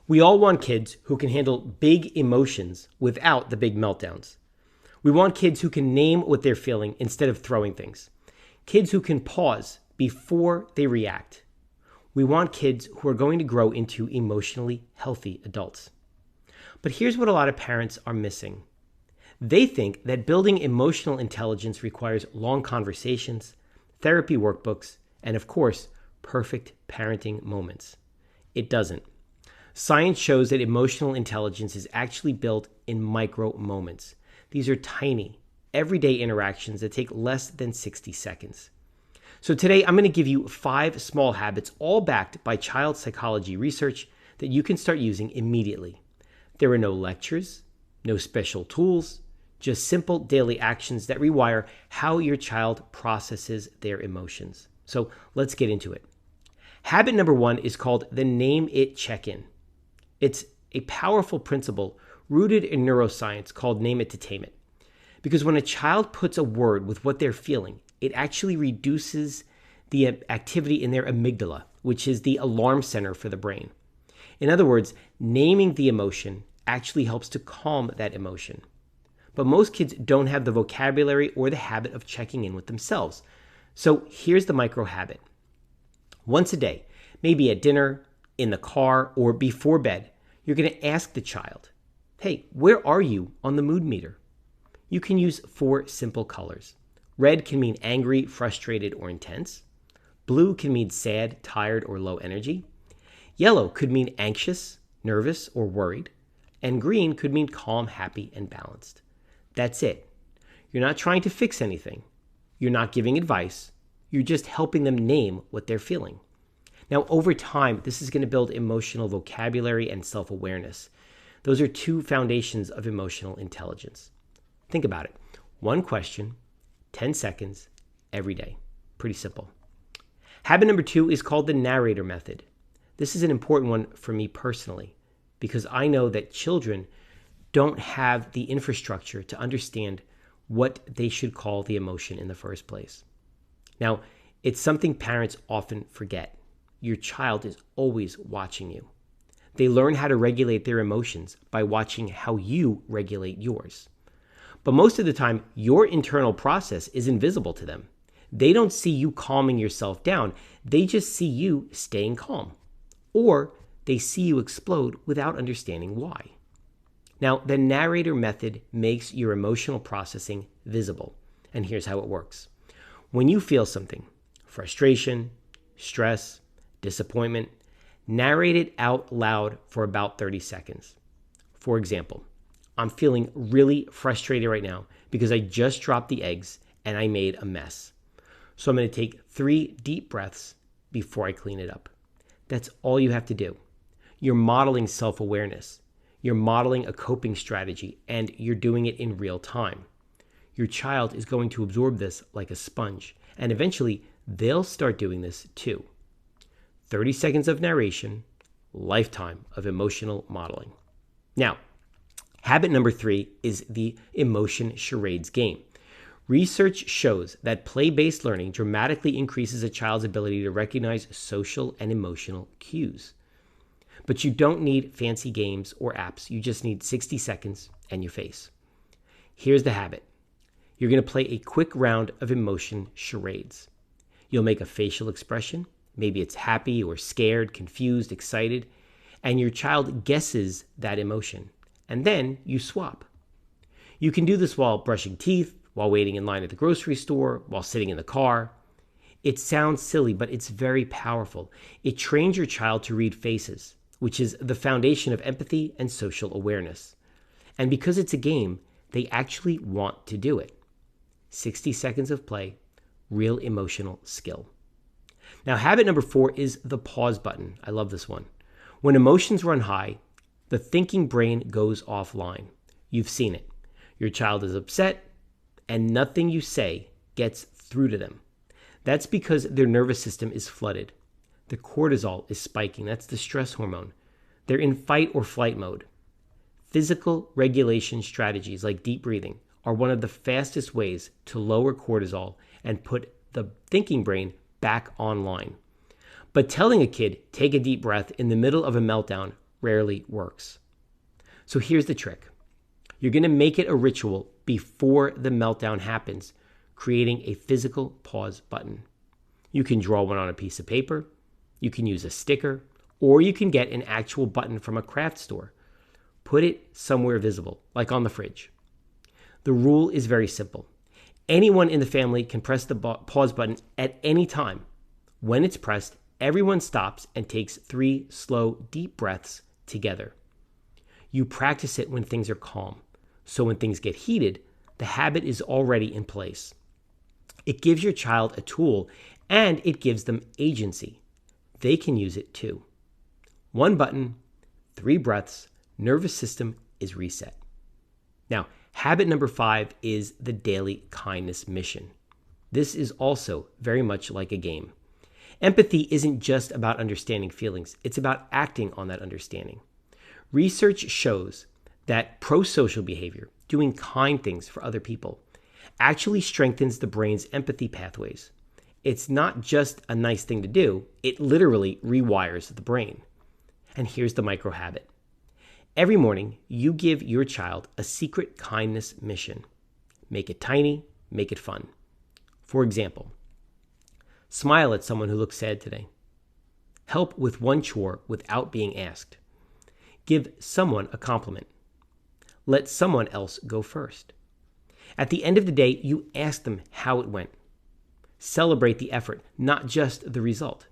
We all want kids who can handle big emotions without the big meltdowns. We want kids who can name what they're feeling instead of throwing things. Kids who can pause before they react. We want kids who are going to grow into emotionally healthy adults. But here's what a lot of parents are missing. They think that building emotional intelligence requires long conversations, therapy workbooks, and of course, perfect parenting moments. It doesn't. Science shows that emotional intelligence is actually built in micro moments. These are tiny, everyday interactions that take less than 60 seconds. So today, I'm going to give you 5 small habits, all backed by child psychology research, that you can start using immediately. There are no lectures, no special tools, just simple daily actions that rewire how your child processes their emotions. So let's get into it. Habit number 1 is called the Name It Check-In. It's a powerful principle rooted in neuroscience called Name It to Tame It. Because when a child puts a word with what they're feeling, it actually reduces the activity in their amygdala, which is the alarm center for the brain. In other words, naming the emotion actually helps to calm that emotion. But most kids don't have the vocabulary or the habit of checking in with themselves. So here's the micro habit. Once a day, maybe at dinner, in the car, or before bed, you're going to ask the child, hey, where are you on the mood meter? You can use 4 simple colors. Red can mean angry, frustrated, or intense. Blue can mean sad, tired, or low energy. Yellow could mean anxious, nervous, or worried. And green could mean calm, happy, and balanced. That's it. You're not trying to fix anything. You're not giving advice. You're just helping them name what they're feeling. Now, over time, this is going to build emotional vocabulary and self-awareness. Those are 2 foundations of emotional intelligence. Think about it. 1 question, 10 seconds, every day. Pretty simple. Habit number 2 is called the Narrator method. This is an important one for me personally, because I know that children don't have the infrastructure to understand what they should call the emotion in the first place. Now, it's something parents often forget. Your child is always watching you. They learn how to regulate their emotions by watching how you regulate yours. But most of the time, your internal process is invisible to them. They don't see you calming yourself down. They just see you staying calm. Or they see you explode without understanding why. Now, the Narrator method makes your emotional processing visible. And here's how it works. When you feel something, frustration, stress, disappointment, narrate it out loud for about 30 seconds. For example, I'm feeling really frustrated right now because I just dropped the eggs and I made a mess. So I'm going to take 3 deep breaths before I clean it up. That's all you have to do. You're modeling self-awareness. You're modeling a coping strategy, and you're doing it in real time. Your child is going to absorb this like a sponge, and eventually they'll start doing this too. 30 seconds of narration, lifetime of emotional modeling. Now, habit number 3 is the emotion charades game. Research shows that play-based learning dramatically increases a child's ability to recognize social and emotional cues. But you don't need fancy games or apps. You just need 60 seconds and your face. Here's the habit. You're going to play a quick round of emotion charades. You'll make a facial expression. Maybe it's happy or scared, confused, excited, and your child guesses that emotion. And then you swap. You can do this while brushing teeth, while waiting in line at the grocery store, while sitting in the car. It sounds silly, but it's very powerful. It trains your child to read faces, which is the foundation of empathy and social awareness. And because it's a game, they actually want to do it. 60 seconds of play, real emotional skill. Now, habit number 4 is the pause button. I love this one. When emotions run high, the thinking brain goes offline. You've seen it. Your child is upset, and nothing you say gets through to them. That's because their nervous system is flooded. The cortisol is spiking. That's the stress hormone. They're in fight or flight mode. Physical regulation strategies like deep breathing are one of the fastest ways to lower cortisol and put the thinking brain back online. But telling a kid, take a deep breath in the middle of a meltdown rarely works. So here's the trick. You're going to make it a ritual before the meltdown happens, creating a physical pause button. You can draw one on a piece of paper, you can use a sticker, or you can get an actual button from a craft store. Put it somewhere visible, like on the fridge. The rule is very simple. Anyone in the family can press the pause button at any time. When it's pressed, everyone stops and takes 3 slow, deep breaths together. You practice it when things are calm, so when things get heated, the habit is already in place. It gives your child a tool, and it gives them agency. They can use it too. 1 button, 3 breaths, nervous system is reset. Now, habit number 5 is the daily kindness mission. This is also very much like a game. Empathy isn't just about understanding feelings, it's about acting on that understanding. Research shows that pro-social behavior, doing kind things for other people, actually strengthens the brain's empathy pathways. It's not just a nice thing to do, it literally rewires the brain. And here's the micro habit. Every morning, you give your child a secret kindness mission. Make it tiny, make it fun. For example, smile at someone who looks sad today. Help with one chore without being asked. Give someone a compliment. Let someone else go first. At the end of the day, you ask them how it went. Celebrate the effort, not just the result.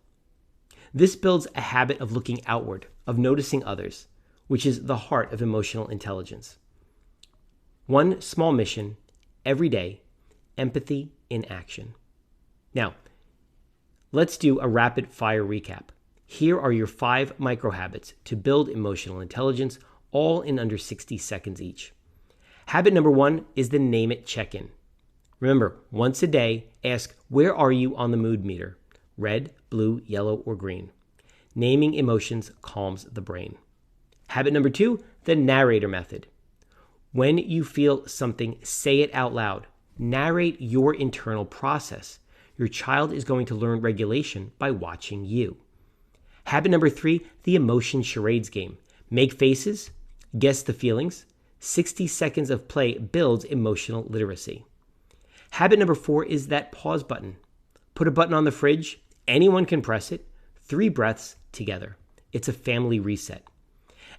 This builds a habit of looking outward, of noticing others, which is the heart of emotional intelligence. One small mission every day, empathy in action. Now, let's do a rapid fire recap. Here are your 5 micro habits to build emotional intelligence, all in under 60 seconds each. Habit number 1 is the name it check-in. Remember, once a day, ask, where are you on the mood meter? Red, blue, yellow, or green. Naming emotions calms the brain. Habit number 2, the narrator method. When you feel something, say it out loud. Narrate your internal process. Your child is going to learn regulation by watching you. Habit number 3, the emotion charades game. Make faces, guess the feelings. 60 seconds of play builds emotional literacy. Habit number 4 is that pause button. Put a button on the fridge. Anyone can press it. 3 breaths together. It's a family reset.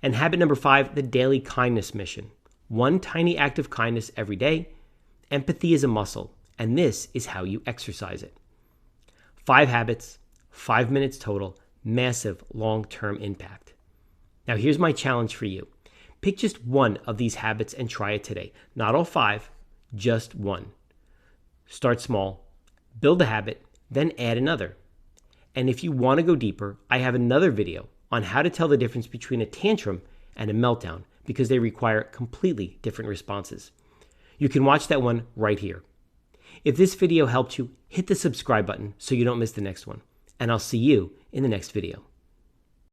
And habit number 5, the daily kindness mission. 1 tiny act of kindness every day. Empathy is a muscle, and this is how you exercise it. 5 habits, 5 minutes total, massive long-term impact. Now here's my challenge for you. Pick just one of these habits and try it today. Not all 5, just one. Start small, build a habit, then add another. And if you want to go deeper, I have another video on how to tell the difference between a tantrum and a meltdown because they require completely different responses. You can watch that one right here. If this video helped you, hit the subscribe button so you don't miss the next one. And I'll see you in the next video.